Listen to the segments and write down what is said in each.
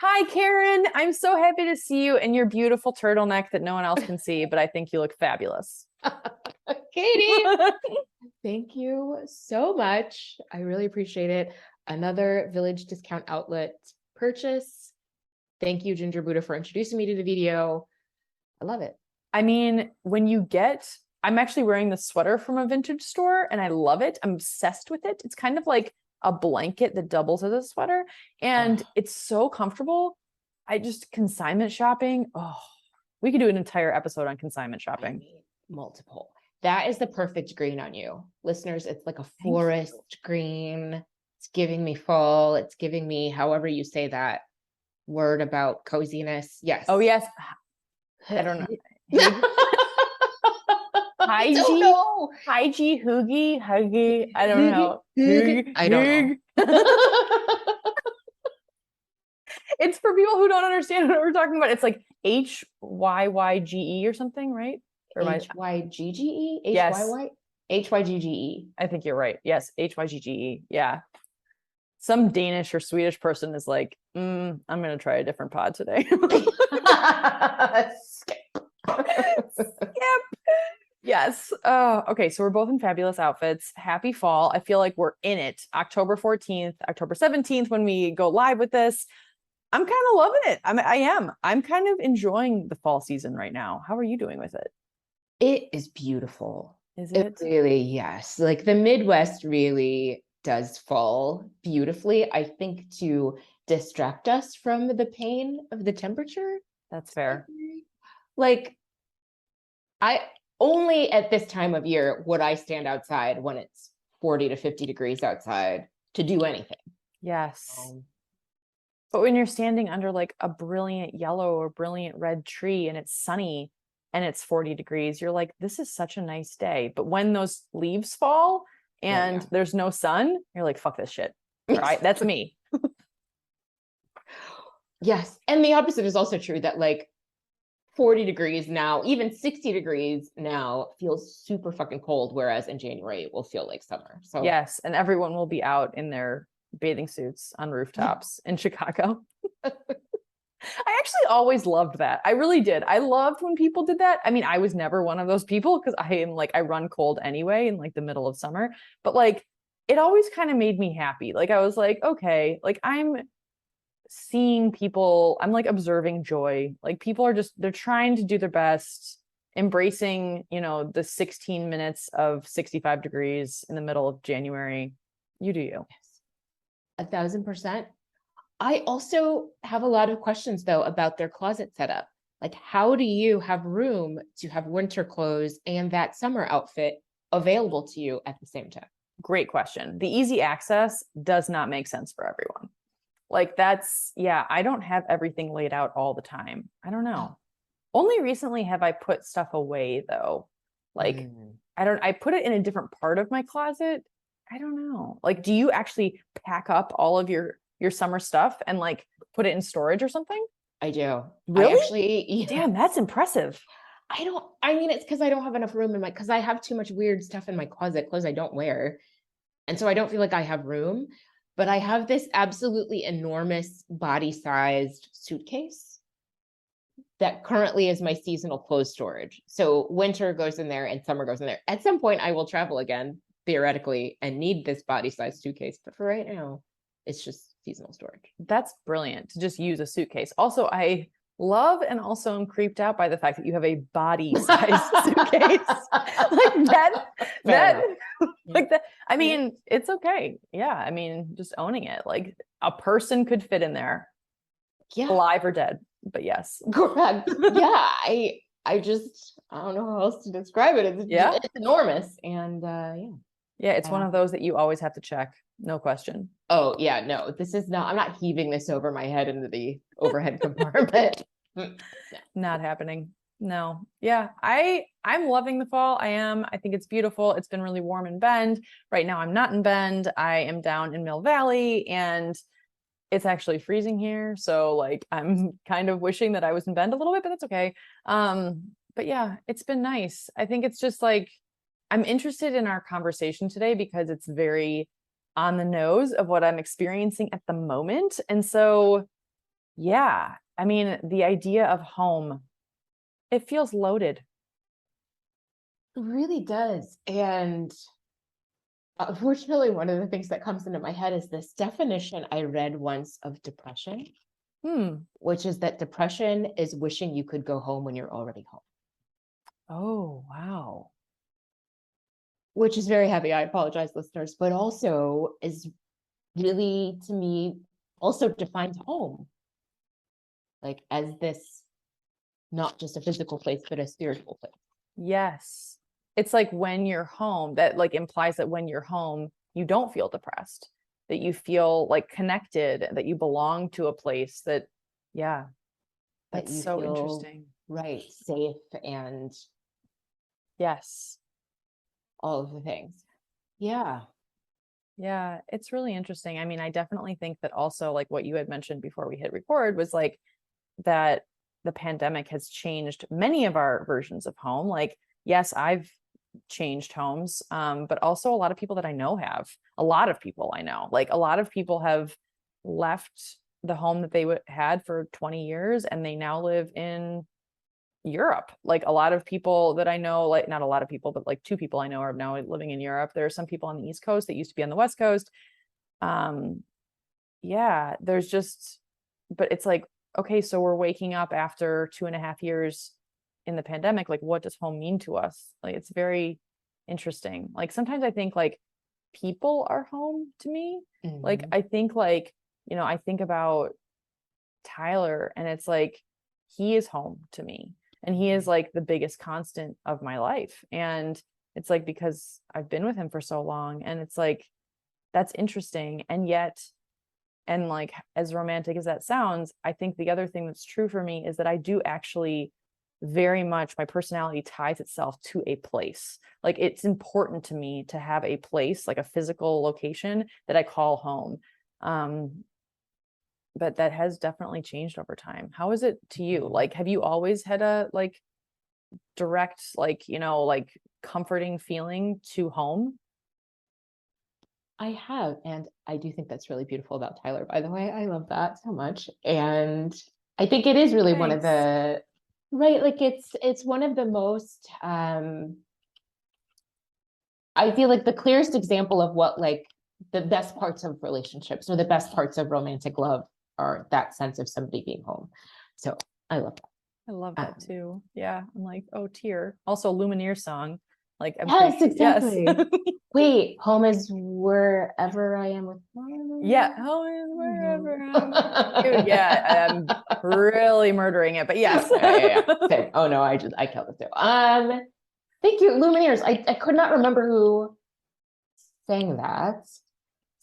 Hi, Karen. I'm so happy to see you in your beautiful turtleneck that no one else can see, but I think you look fabulous. Katie, thank you so much. I really appreciate it. Another Village Discount Outlet purchase. Thank you, Ginger Buddha, for introducing me to the video. I love it. I mean, I'm actually wearing the sweater from a vintage store and I love it. I'm obsessed with it. It's kind of like a blanket that doubles as a sweater and it's so comfortable. Consignment shopping. Oh, we could do an entire episode on consignment shopping. Multiple. That is the perfect green on you. Listeners, it's like a forest green. It's giving me fall. It's giving me, however you say that word about coziness. Yes. Oh, yes. I don't know. Hygge, huggy. I don't know. I don't know. It's for people who don't understand what we're talking about. It's like HYYGE or something, right? Or HYGGE? Yes. HYGGE. I think you're right. Yes, HYGGE. Yeah. Some Danish or Swedish person is like, I'm going to try a different pod today. Skip. Yes. Okay. So we're both in fabulous outfits. Happy fall. I feel like we're in it. October 14th, October 17th, when we go live with this. I'm kind of loving it. I am. I'm kind of enjoying the fall season right now. How are you doing with it? It is beautiful. Is it? Really, yes. Like the Midwest really does fall beautifully, I think, to distract us from the pain of the temperature. That's fair. Like, I only at this time of year would I stand outside when it's 40 to 50 degrees outside to do anything. Yes. But when you're standing under like a brilliant yellow or brilliant red tree and it's sunny and it's 40 degrees, you're like, this is such a nice day. But when those leaves fall and there's no sun, you're like, fuck this shit. Right? That's me. Yes. And the opposite is also true, that like 40 degrees now, even 60 degrees now feels super fucking cold, whereas in January it will feel like summer. So yes, and everyone will be out in their bathing suits on rooftops in Chicago. I actually always loved that. I really did. I loved when people did that. I mean, I was never one of those people because I run cold anyway in like the middle of summer, but like it always kind of made me happy. Like I was like, okay, like I'm seeing people, I'm like observing joy. Like people are they're trying to do their best, embracing, the 16 minutes of 65 degrees in the middle of January. You do you. 1,000%. I also have a lot of questions though about their closet setup. Like, how do you have room to have winter clothes and that summer outfit available to you at the same time? Great question. The easy access does not make sense for everyone. Like I don't have everything laid out all the time. I don't know. Only recently have I put stuff away though. Like I put it in a different part of my closet. I don't know. Like, do you actually pack up all of your summer stuff and like put it in storage or something? I do. Really? Damn, that's impressive. It's because I don't have enough room because I have too much weird stuff in my closet, clothes I don't wear. And so I don't feel like I have room, but I have this absolutely enormous body-sized suitcase that currently is my seasonal clothes storage. So winter goes in there and summer goes in there. At some point I will travel again, theoretically, and need this body-sized suitcase. But for right now, it's just seasonal storage. That's brilliant to just use a suitcase. Also, I love and also am creeped out by the fact that you have a body-sized suitcase. Like that like that. I mean, it's okay. Yeah. I mean, just owning it. Like a person could fit in there. Yeah. Alive or dead. But yes. Correct. Yeah. I don't know how else to describe it. It's enormous. And yeah, it's one of those that you always have to check. No question. Oh yeah, no, I'm not heaving this over my head into the overhead compartment. Not happening. No. Yeah, I'm loving the fall. I am. I think it's beautiful. It's been really warm in Bend. Right now I'm not in Bend. I am down in Mill Valley and it's actually freezing here. So like I'm kind of wishing that I was in Bend a little bit, but that's okay. But yeah, it's been nice. I think it's just like I'm interested in our conversation today because it's very on the nose of what I'm experiencing at the moment. And so, yeah, I mean, the idea of home, it feels loaded. It really does. And unfortunately, one of the things that comes into my head is this definition I read once of depression, which is that depression is wishing you could go home when you're already home. Oh, wow. Which is very heavy. I apologize, listeners, but also is really, to me, also defines home. Like as this, not just a physical place, but a spiritual place. Yes. It's like when you're home, that like implies that when you're home, you don't feel depressed, that you feel like connected, that you belong to a place that, yeah, That that's you so feel interesting. right, safe, and Yes. all of the things. Yeah. Yeah, it's really interesting. I mean, I definitely think that also like what you had mentioned before we hit record was like that the pandemic has changed many of our versions of home. Like, yes, I've changed homes, but also a lot of people that I know have. A lot of people I know, like a lot of people have left the home that they had for 20 years and they now live in Europe. Like a lot of people that I know, like not a lot of people, but like two people I know are now living in Europe. There are some people on the East Coast that used to be on the West Coast. Um, yeah, there's just, but it's like, okay, so we're waking up after 2.5 years in the pandemic. Like, what does home mean to us? Like, it's very interesting. Like, sometimes I think like people are home to me. Like, I think like, I think about Tyler and it's like, he is home to me and he is like the biggest constant of my life. And it's like, because I've been with him for so long and it's like, that's interesting. And yet, and like as romantic as that sounds, I think the other thing that's true for me is that I do actually very much, my personality ties itself to a place. Like it's important to me to have a place, like a physical location that I call home. But that has definitely changed over time. How is it to you? Like, have you always had a like direct, like, like comforting feeling to home? I have, and I do think that's really beautiful about Tyler, by the way. I love that so much. And I think it is really one of Thanks. the right, like it's one of the most I feel like the clearest example of what like the best parts of relationships or the best parts of romantic love are that sense of somebody being home. So I love that. I love that too. Yeah. I'm like, oh, tear. Also, Lumineer song. Like, I'm Yes, pretty sure. Yes. exactly. Wait, home is wherever I am with Yeah. Home is wherever I'm with you. Yeah. I'm really murdering it, but yes. yeah. Same. Oh no, I killed it too. Thank you, Lumineers. I could not remember who sang that.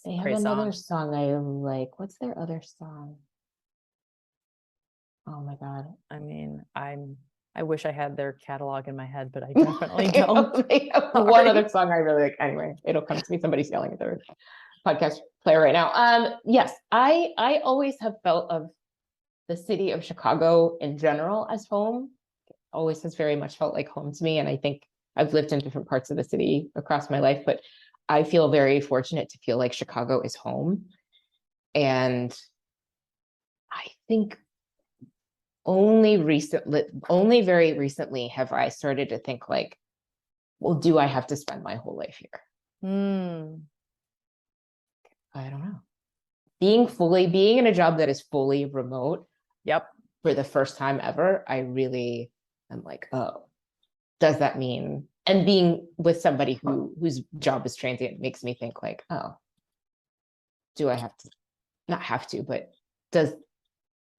They have Great another song. song I like. What's their other song? Oh my God. I mean, I wish I had their catalog in my head, but I definitely don't. They have one other song I really like. Anyway, it'll come to me. Somebody's yelling at their podcast player right now. Yes, I always have felt of the city of Chicago in general as home. Always has very much felt like home to me. And I think I've lived in different parts of the city across my life, but I feel very fortunate to feel like Chicago is home. And I think only very recently have I started to think like, well, do I have to spend my whole life here? I don't know. Being in a job that is fully remote. Yep. For the first time ever, I really am like, oh, does that mean? And being with somebody whose job is transient makes me think like, oh, do I have to, not have to, but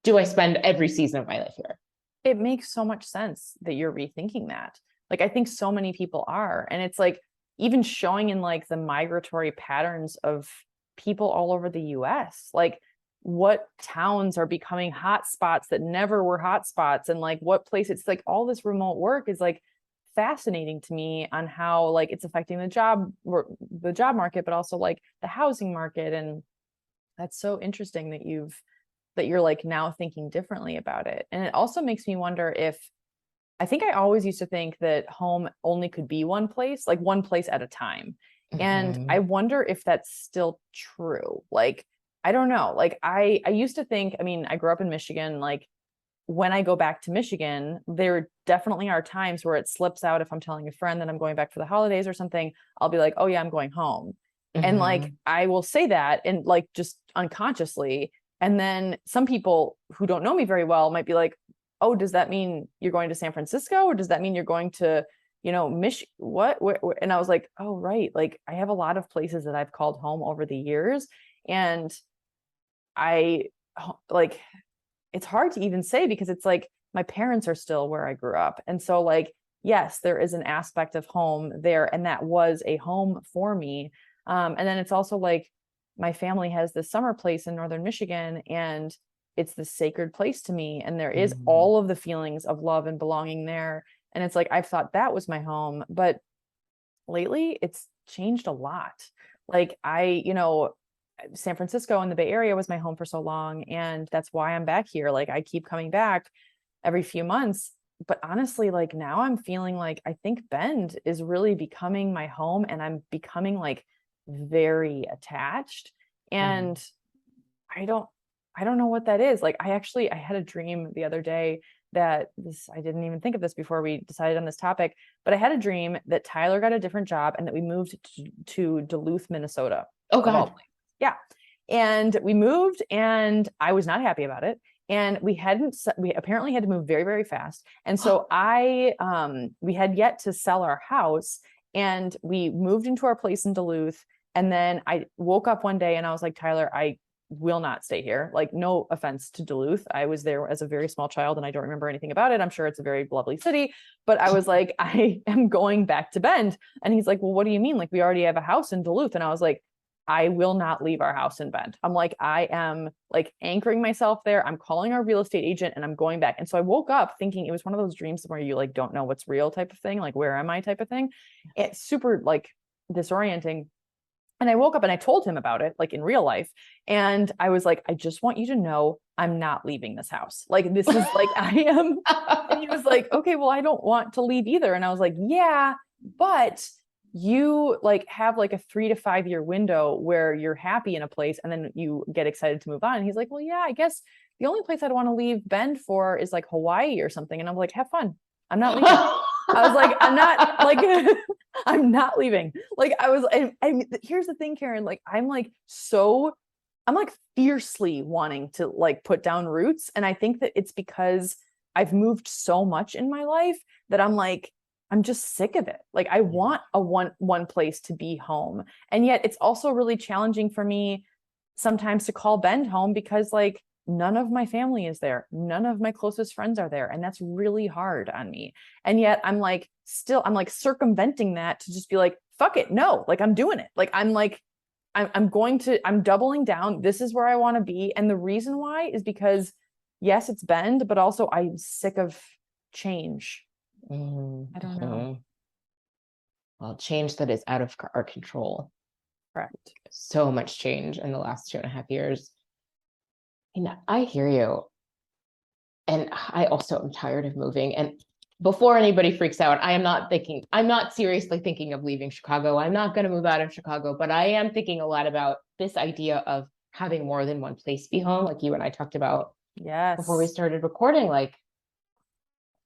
do I spend every season of my life here? It makes so much sense that you're rethinking that. Like, I think so many people are. And it's like even showing in like the migratory patterns of people all over the US, like what towns are becoming hot spots that never were hot spots, and like what place it's like all this remote work is like fascinating to me on how like it's affecting the job market, but also like the housing market. And that's so interesting that you're like now thinking differently about it. And it also makes me wonder if I think I always used to think that home only could be one place, like one place at a time. And I wonder if that's still true. Like, I don't know. Like I used to think, I mean, I grew up in Michigan, like when I go back to Michigan, there definitely are times where it slips out. If I'm telling a friend that I'm going back for the holidays or something, I'll be like, oh yeah, I'm going home. And like, I will say that and like just unconsciously. And then some people who don't know me very well might be like, oh, does that mean you're going to San Francisco? Or does that mean you're going to, what? Where? And I was like, oh, right. Like I have a lot of places that I've called home over the years. And I like, it's hard to even say because it's like my parents are still where I grew up. And so like, yes, there is an aspect of home there. And that was a home for me. And then it's also like my family has this summer place in Northern Michigan and it's this sacred place to me. And there is all of the feelings of love and belonging there. And it's like, I've thought that was my home, but lately it's changed a lot. Like San Francisco and the Bay Area was my home for so long. And that's why I'm back here. Like I keep coming back every few months. But honestly, like now I'm feeling like I think Bend is really becoming my home and I'm becoming like very attached. And I don't know what that is. Like I had a dream the other day that I didn't even think of this before we decided on this topic, but I had a dream that Tyler got a different job and that we moved to Duluth, Minnesota. Oh God. Yeah. And we moved and I was not happy about it. And we apparently had to move very, very fast. And so we had yet to sell our house and we moved into our place in Duluth. And then I woke up one day and I was like, Tyler, I will not stay here. Like, no offense to Duluth. I was there as a very small child and I don't remember anything about it. I'm sure it's a very lovely city, but I was like, I am going back to Bend. And he's like, well, what do you mean? Like, we already have a house in Duluth. And I was like, I will not leave our house in Bend. I'm like, I am like anchoring myself there. I'm calling our real estate agent and I'm going back. And so I woke up thinking it was one of those dreams where you like don't know what's real type of thing, like where am I type of thing. It's super like disorienting. And I woke up and I told him about it, like in real life. And I was like, I just want you to know I'm not leaving this house. Like, this is like, I am. And he was like, okay, well, I don't want to leave either. And I was like, yeah, but you like have like a 3 to 5 year window where you're happy in a place and then you get excited to move on. And he's like, well, yeah, I guess the only place I'd want to leave Bend for is like Hawaii or something. And I'm like, have fun. I'm not leaving. I was like, I'm not like, I'm not leaving. Like I was, and here's the thing, Karen, like, I'm like fiercely wanting to like put down roots. And I think that it's because I've moved so much in my life that I'm like, I'm just sick of it. Like I want a one place to be home. And yet it's also really challenging for me sometimes to call Bend home because like none of my family is there. None of my closest friends are there. And that's really hard on me. And yet I'm like circumventing that to just be like, fuck it. No, like I'm doing it. Like I'm doubling down. This is where I want to be. And the reason why is because yes, it's Bend, but also I'm sick of change. I don't know. Well, change that is out of our control. Correct. So much change in the last 2.5 years. And I hear you. And I also am tired of moving. And before anybody freaks out, I'm not seriously thinking of leaving Chicago. I'm not going to move out of Chicago, but I am thinking a lot about this idea of having more than one place be home, like you and I talked about before we started recording. Like,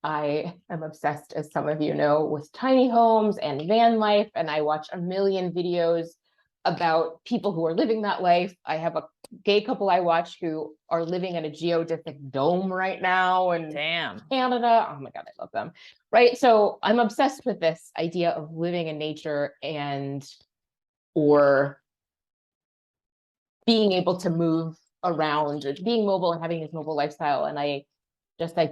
I am obsessed, as some of you know, with tiny homes and van life, and I watch a million videos about people who are living that life. I have a gay couple I watch who are living in a geodesic dome right now in Canada. Oh my God, I love them. Right. So I'm obsessed with this idea of living in nature or being able to move around or being mobile and having this mobile lifestyle. And I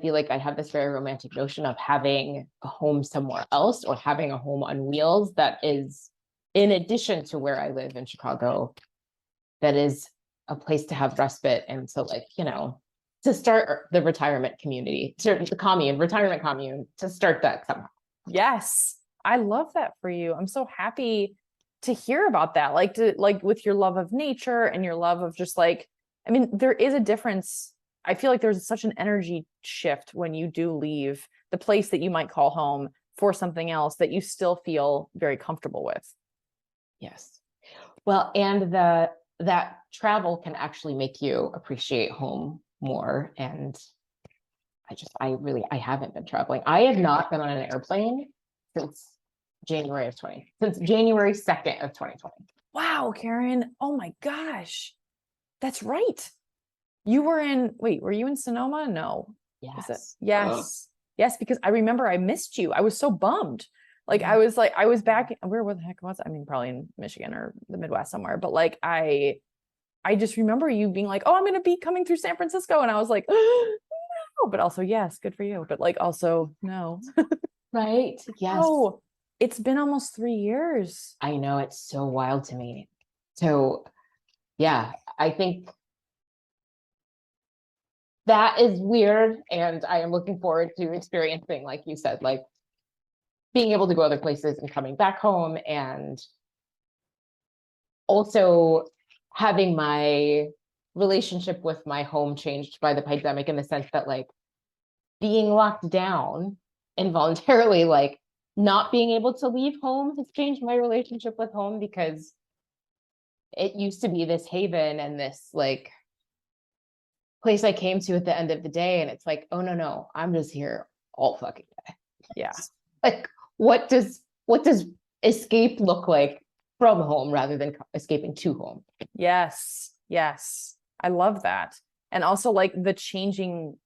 feel like I have this very romantic notion of having a home somewhere else or having a home on wheels that is in addition to where I live in Chicago, that is a place to have respite. And so like, to start the retirement community, retirement commune, to start that somehow. Yes. I love that for you. I'm so happy to hear about that. Like with your love of nature and your love of just like, I mean, there is a difference. I feel like there's such an energy shift when you do leave the place that you might call home for something else that you still feel very comfortable with. Yes. Well, and that travel can actually make you appreciate home more. And I haven't been traveling. I have not been on an airplane since January 2nd of 2020. Wow, Karen. Oh my gosh. That's right. Were you in Sonoma? No. Yes. Yes. Yes, because I remember I missed you. I was so bummed. Like I was back, where the heck was I? I mean, probably in Michigan or the Midwest somewhere, but like I just remember you being like, "Oh, I'm going to be coming through San Francisco." And I was like, "No," but also yes, good for you. But like also no. Right. Yes. Oh, it's been almost 3 years. I know, it's so wild to me. So yeah, I think that is weird. And I am looking forward to experiencing, like you said, like being able to go other places and coming back home, and also having my relationship with my home changed by the pandemic, in the sense that like being locked down involuntarily, like not being able to leave home, has changed my relationship with home, because it used to be this haven and this like place I came to at the end of the day. And it's like, oh no, I'm just here all fucking day. Yeah. Like, what does escape look like from home rather than escaping to home? Yes. Yes. I love that. And also like the changing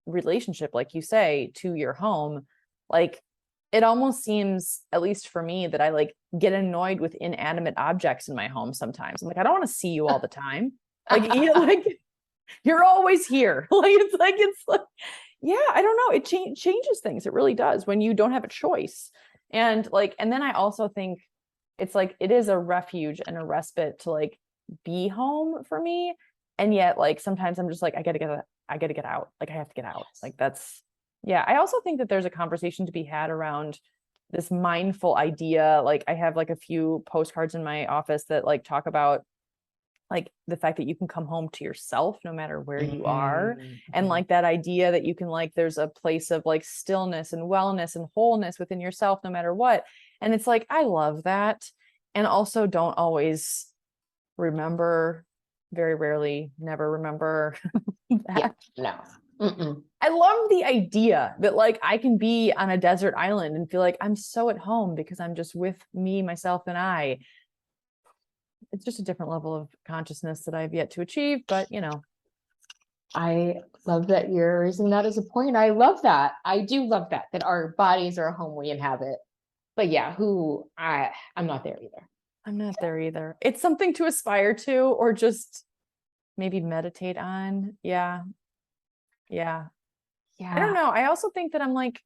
relationship, like you say, to your home. Like it almost seems, at least for me, that I like get annoyed with inanimate objects in my home sometimes. I'm like, I don't want to see you all the time. Like, like you're always here. It's like, yeah, I don't know. It changes things. It really does when you don't have a choice. And like, and then I also think it's like, it is a refuge and a respite to like be home for me. And yet like, sometimes I'm just like, I gotta get out. Like I have to get out. Like that's, yeah. I also think that there's a conversation to be had around this mindful idea. Like I have like a few postcards in my office that like talk about like the fact that you can come home to yourself no matter where you are, and like that idea that you can like there's a place of like stillness and wellness and wholeness within yourself no matter what. And it's like I love that, and also don't always remember, very rarely, never remember that. Yeah, no. I love the idea that like I can be on a desert island and feel like I'm so at home because I'm just with me, myself, and I. It's just a different level of consciousness that I've yet to achieve, but you know. I love that you're raising that as a point. I love that. I do love that our bodies are a home we inhabit. But yeah, I'm not there either. I'm not there either. It's something to aspire to, or just maybe meditate on. Yeah. Yeah. I don't know. I also think that I'm like,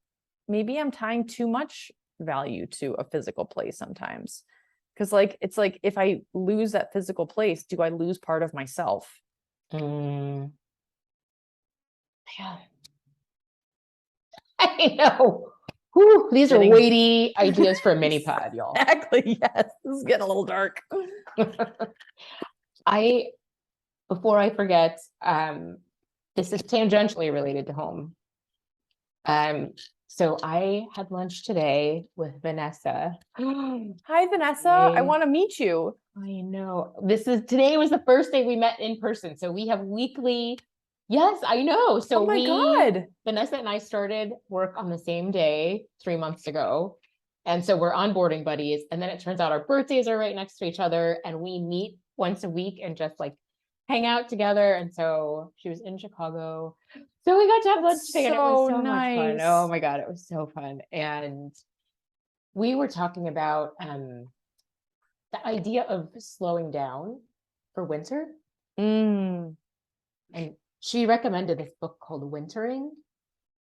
maybe I'm tying too much value to a physical place sometimes. Cause like, it's like, if I lose that physical place, do I lose part of myself? Yeah. I know. Whew, these are weighty ideas for a mini pod, y'all. Exactly. Yes. This is getting a little dark. Before I forget, this is tangentially related to home. So I had lunch today with Vanessa. Hi, Vanessa. I want to meet you. I know. Today was the first day we met in person. So we have weekly. Yes, I know. So oh my God. Vanessa and I started work on the same day 3 months ago. And so we're onboarding buddies. And then it turns out our birthdays are right next to each other. And we meet once a week and just like hang out together. And so she was in Chicago. So we got to have lunch today, and it was so much fun. Oh my God, it was so fun. And we were talking about the idea of slowing down for winter. And she recommended this book called Wintering.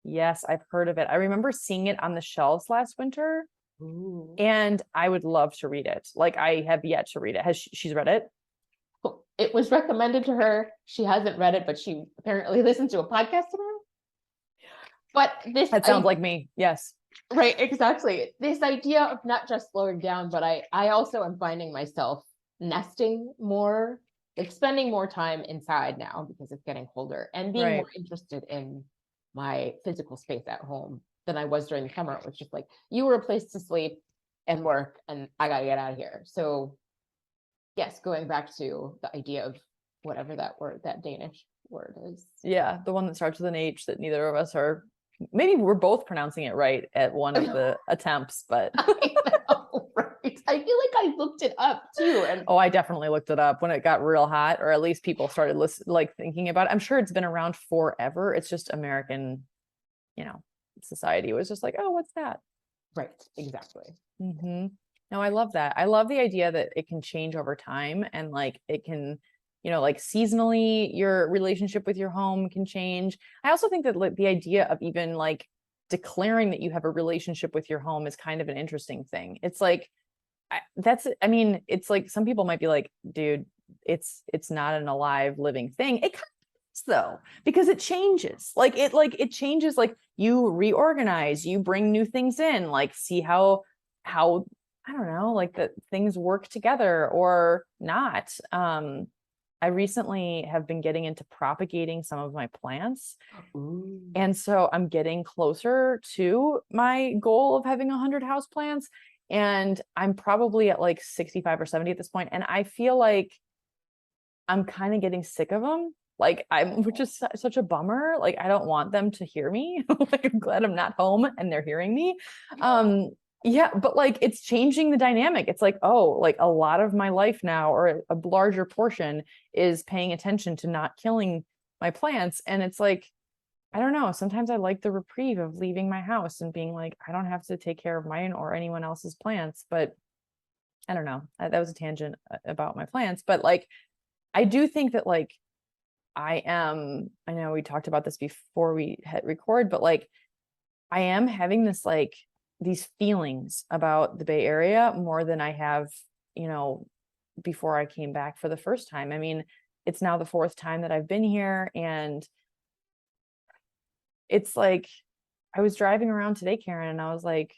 Yes, I've heard of it. I remember seeing it on the shelves last winter. Ooh. And I would love to read it. Like I have yet to read it. She's read it? It was recommended to her. She hasn't read it, but she apparently listened to a podcast about it. But that sounds like me. Yes. Right, exactly. This idea of not just slowing down, but I also am finding myself nesting more, like spending more time inside now because it's getting colder, and being more interested in my physical space at home than I was during the summer. It was just like, you were a place to sleep and work, and I gotta get out of here. So Yes, going back to the idea of whatever that Danish word is. Yeah, the one that starts with an H that neither of us are. Maybe we're both pronouncing it right at one of the attempts, but I know, right? I feel like I looked it up too, and oh, I definitely looked it up when it got real hot, or at least people started like thinking about it. I'm sure it's been around forever. It's just American, society was just like, oh, what's that? right, exactly. Mm-hmm. No, I love that. I love the idea that it can change over time and like it can, like seasonally, your relationship with your home can change. I also think that like the idea of even like declaring that you have a relationship with your home is kind of an interesting thing. It's like I mean, it's like some people might be like, dude, it's not an alive living thing. It kind of is though, because it changes. It changes, like you reorganize, you bring new things in, like see how I don't know, like that things work together or not. I recently have been getting into propagating some of my plants. Ooh. And so I'm getting closer to my goal of having 100 house plants. And I'm probably at like 65 or 70 at this point. And I feel like I'm kind of getting sick of them. Which is such a bummer. Like, I don't want them to hear me. Like, I'm glad I'm not home and they're hearing me. Yeah, but like, it's changing the dynamic. It's like, oh, like a lot of my life now, or a larger portion, is paying attention to not killing my plants. And it's like, I don't know. Sometimes I like the reprieve of leaving my house and being like, I don't have to take care of mine or anyone else's plants. But I don't know. That was a tangent about my plants. But like, I do think that like I know we talked about this before we hit record, but like I am having these feelings about the Bay Area more than I have, you know, before I came back for the first time. I mean, it's now the fourth time that I've been here, and it's like I was driving around today, Karen, and I was like,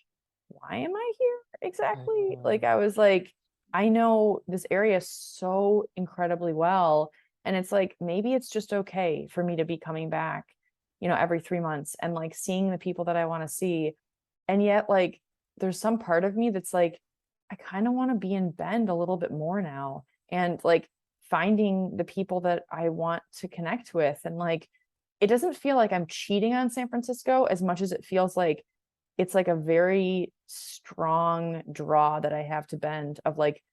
why am I here exactly? Like, I was like, I know this area so incredibly well. And it's like, maybe it's just okay for me to be coming back, every 3 months and like seeing the people that I want to see. And yet, like, there's some part of me that's like, I kind of want to be in Bend a little bit more now and like finding the people that I want to connect with. And like, it doesn't feel like I'm cheating on San Francisco as much as it feels like it's like a very strong draw that I have to Bend of like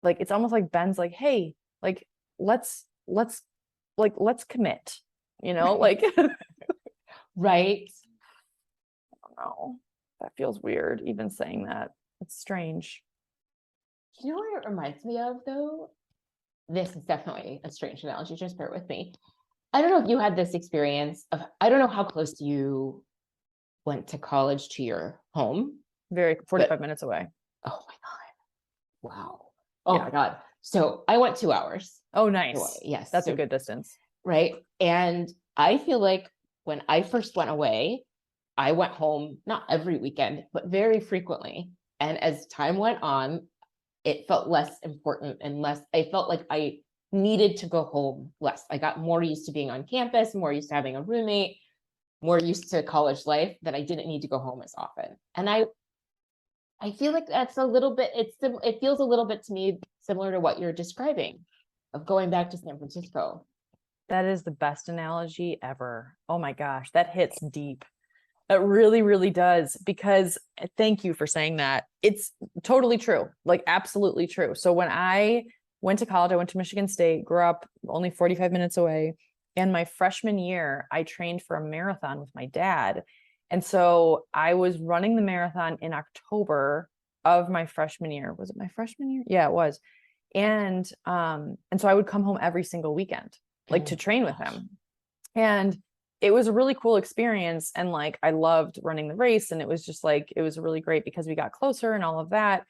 it's almost like Ben's like, hey, like let's let's commit, like I Right. don't know. That feels weird even saying that. It's strange. You know what it reminds me of though? This is definitely a strange analogy, just bear with me. I don't know if you had this experience of, I don't know how close you went to college to your home. Very 45 but, minutes away. oh my God. Wow. Oh Yeah. my God. So I went 2 hours Oh, away. nice. Yes. That's so, a good distance. right. And I feel like when I first went away, I went home not every weekend, but very frequently. And as time went on, it felt less important and less, I felt like I needed to go home less. I got more used to being on campus, more used to having a roommate, more used to college life, that I didn't need to go home as often. And I feel like that's a little bit, it feels a little bit to me similar to what you're describing of going back to San Francisco. That is the best analogy ever. Oh my gosh, that hits deep. It really, really does. Because thank you for saying that. It's totally true, like absolutely true. So when I went to college, I went to Michigan State, grew up only 45 minutes away. And my freshman year, I trained for a marathon with my dad. And so I was running the marathon in October of my freshman year. Was it my freshman year? Yeah, it was. And so I would come home every single weekend, like to train with him. And it was a really cool experience. And like, I loved running the race. And it was just like, it was really great because we got closer and all of that.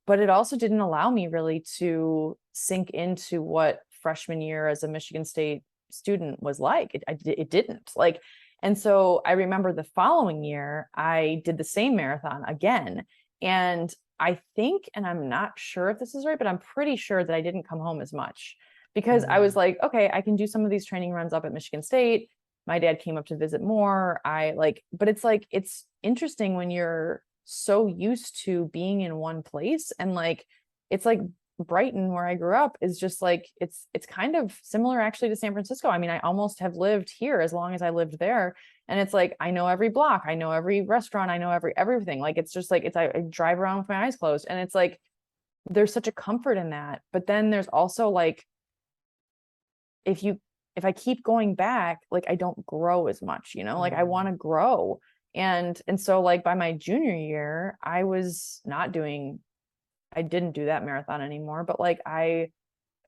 But it also didn't allow me really to sink into what freshman year as a Michigan State student was like. It didn't like. And so I remember the following year, I did the same marathon again. And I think, and I'm not sure if this is right, but I'm pretty sure that I didn't come home as much because I was like, okay, I can do some of these training runs up at Michigan State. My dad came up to visit more. But it's like, it's interesting when you're so used to being in one place and like, it's like Brighton, where I grew up, is just like, it's kind of similar actually to San Francisco. I mean, I almost have lived here as long as I lived there. And it's like, I know every block, I know every restaurant, I know everything. Like, it's just like, I drive around with my eyes closed, and it's like, there's such a comfort in that. But then there's also like, if I keep going back, like, I don't grow as much, like I want to grow. And so like by my junior year, I didn't do that marathon anymore, but like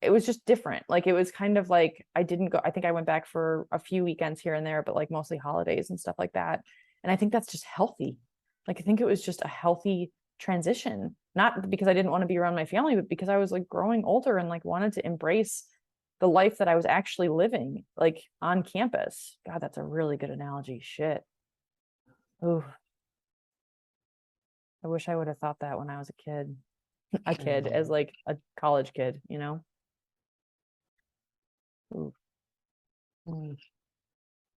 it was just different. Like, it was kind of like, I didn't go, I think I went back for a few weekends here and there, but like mostly holidays and stuff like that. And I think that's just healthy. Like, I think it was just a healthy transition, not because I didn't want to be around my family, but because I was like growing older and like wanted to embrace the life that I was actually living, like on campus. God, that's a really good analogy. Shit. Ooh, I wish I would have thought that when I was a kid, as like a college kid, Ooh.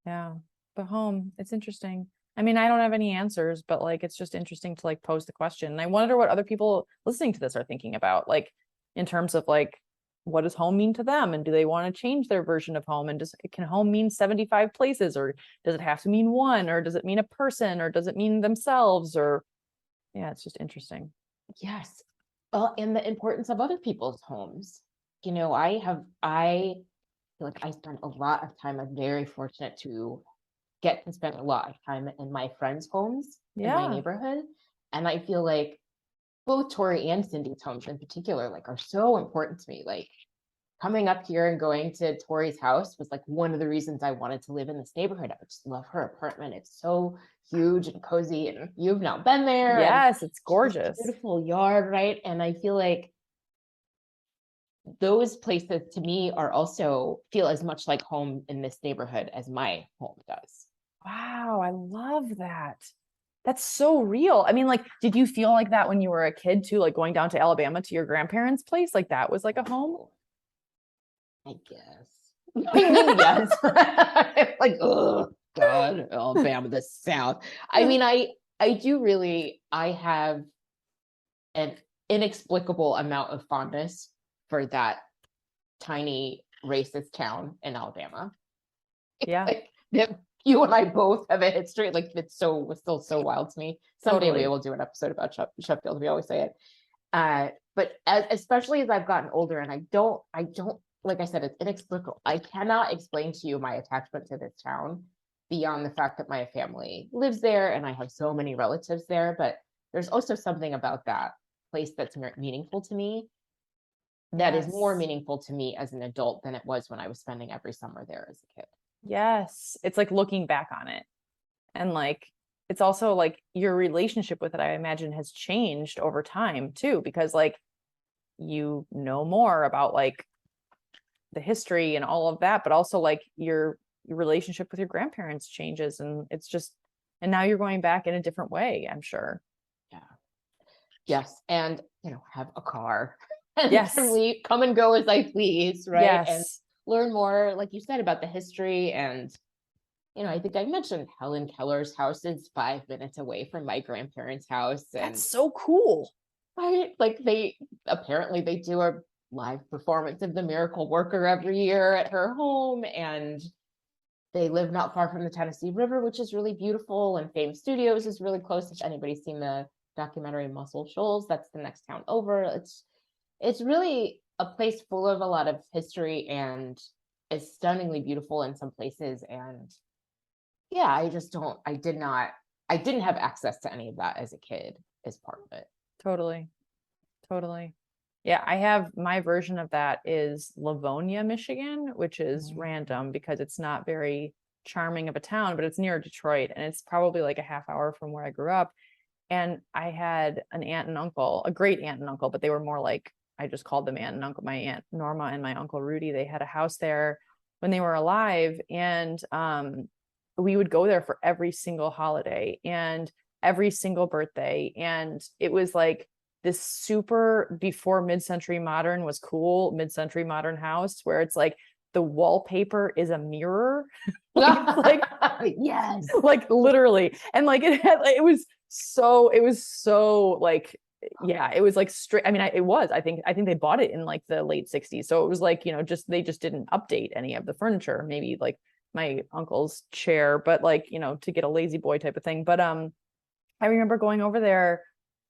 Yeah. But home, it's interesting. I mean, I don't have any answers, but like, it's just interesting to like pose the question. And I wonder what other people listening to this are thinking about, like, in terms of like, what does home mean to them? And do they want to change their version of home? And can home mean 75 places, or does it have to mean one, or does it mean a person, or does it mean themselves? Or yeah, it's just interesting. Yes. And the importance of other people's homes. I feel like I spend a lot of time. I'm very fortunate to get to spend a lot of time in my friends' homes in my Yeah. neighborhood. And I feel like both Tori and Cindy's homes in particular, like, are so important to me. Like, coming up here and going to Tori's house was like one of the reasons I wanted to live in this neighborhood. I just love her apartment. It's so huge and cozy, and you've now been there. Yes, it's She has this gorgeous. beautiful yard, right? And I feel like those places to me are also feel as much like home in this neighborhood as my home does. Wow, I love that. That's so real. I mean, like, did you feel like that when you were a kid too? Like going down to Alabama to your grandparents' place? Like that was like a home? I guess. I mean, yes. Like, oh God, Alabama, the South. I mean, I do really, I have an inexplicable amount of fondness for that tiny racist town in Alabama. Yeah, Like, that you and I both have a history. Like, it's still so wild to me. Someday totally. we will do an episode about Sheffield. We always say it. But especially as I've gotten older, and I don't, like I said, it's inexplicable. I cannot explain to you my attachment to this town beyond the fact that my family lives there and I have so many relatives there. But there's also something about that place that's meaningful to me, that is more Yes. meaningful to me as an adult than it was when I was spending every summer there as a kid. Yes. It's like looking back on it. And like, it's also like your relationship with it, I imagine, has changed over time too, because like you know more about like the history and all of that, but also like your relationship with your grandparents changes, and it's just, and now you're going back in a different way, I'm sure. Yeah. Yes. And, have a car and Yes. come and go as I please. Right. And Yes. learn more, like you said, about the history. And, I think I mentioned Helen Keller's house is 5 minutes away from my grandparents' house. And That's so cool. right, like apparently they do a live performance of The Miracle Worker every year at her home. And they live not far from the Tennessee River, which is really beautiful. And Fame Studios is really close. If anybody's seen the documentary Muscle Shoals, that's the next town over. It's really a place full of a lot of history, and is stunningly beautiful in some places. And yeah, I didn't have access to any of that as a kid as part of it. Totally. Totally. Yeah, I have my version of that is Livonia, Michigan, which is random because it's not very charming of a town, but it's near Detroit and it's probably like a half hour from where I grew up. And I had an aunt and uncle, a great aunt and uncle, but they were more like, I just called them aunt and uncle. My aunt Norma and my uncle Rudy, they had a house there when they were alive. And we would go there for every single holiday and every single birthday. And it was like this super, before mid-century modern was cool, mid-century modern house where it's like the wallpaper is a mirror. Like yes, like literally. And like it was so like yeah, it was like straight. I mean, it was, I think they bought it in like the late 60s. So it was like, they just didn't update any of the furniture, maybe like my uncle's chair, but like, to get a lazy boy type of thing. But I remember going over there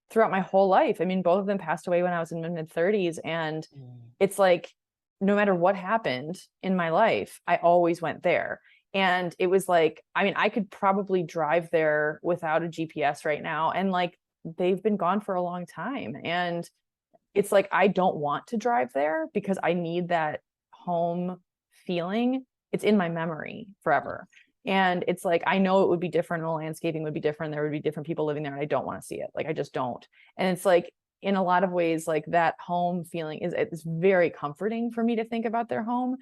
throughout my whole life. I mean, both of them passed away when I was in my mid 30s. And it's like, no matter what happened in my life, I always went there. And it was like, I mean, I could probably drive there without a GPS right now. And like, they've been gone for a long time. And it's like, I don't want to drive there because I need that home feeling. It's in my memory forever. And it's like, I know it would be different. The landscaping would be different. There would be different people living there. And I don't want to see it. Like, I just don't. And it's like, in a lot of ways, like that home feeling it's very comforting for me to think about their home,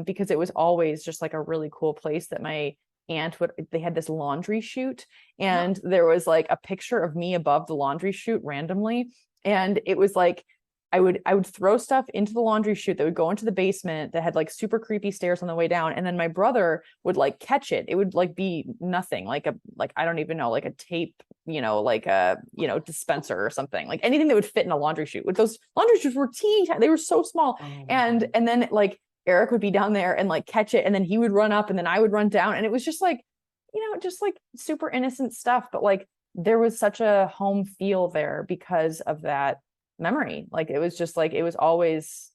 because it was always just like a really cool place that my aunt they had this laundry chute, and there was like a picture of me above the laundry chute randomly. And it was like, I would throw stuff into the laundry chute that would go into the basement that had like super creepy stairs on the way down. And then my brother would like catch it. It would like be nothing, like I don't even know, like a tape, like a, dispenser or something, like anything that would fit in a laundry chute. With those laundry chutes were teeny tiny, they were so small. And then like Eric would be down there and like catch it. And then he would run up and then I would run down. And it was just like, just like super innocent stuff. But like, there was such a home feel there because of that memory. Like, it was just like, it was always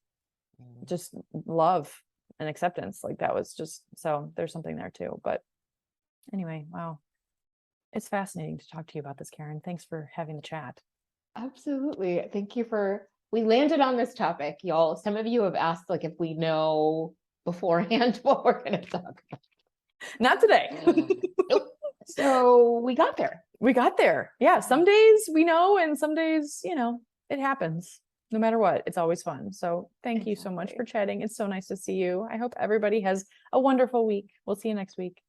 just love and acceptance. Like, that was just, so there's something there too. But anyway, wow. It's fascinating to talk to you about this, Karen. Thanks for having the chat. Absolutely. Thank you we landed on this topic, y'all. Some of you have asked like if we know beforehand what we're going to talk about. Not today. Nope. So we got there. Yeah. Some days we know, and some days, it happens. No matter what, it's always fun. So thank you so much for chatting. It's so nice to see you. I hope everybody has a wonderful week. We'll see you next week.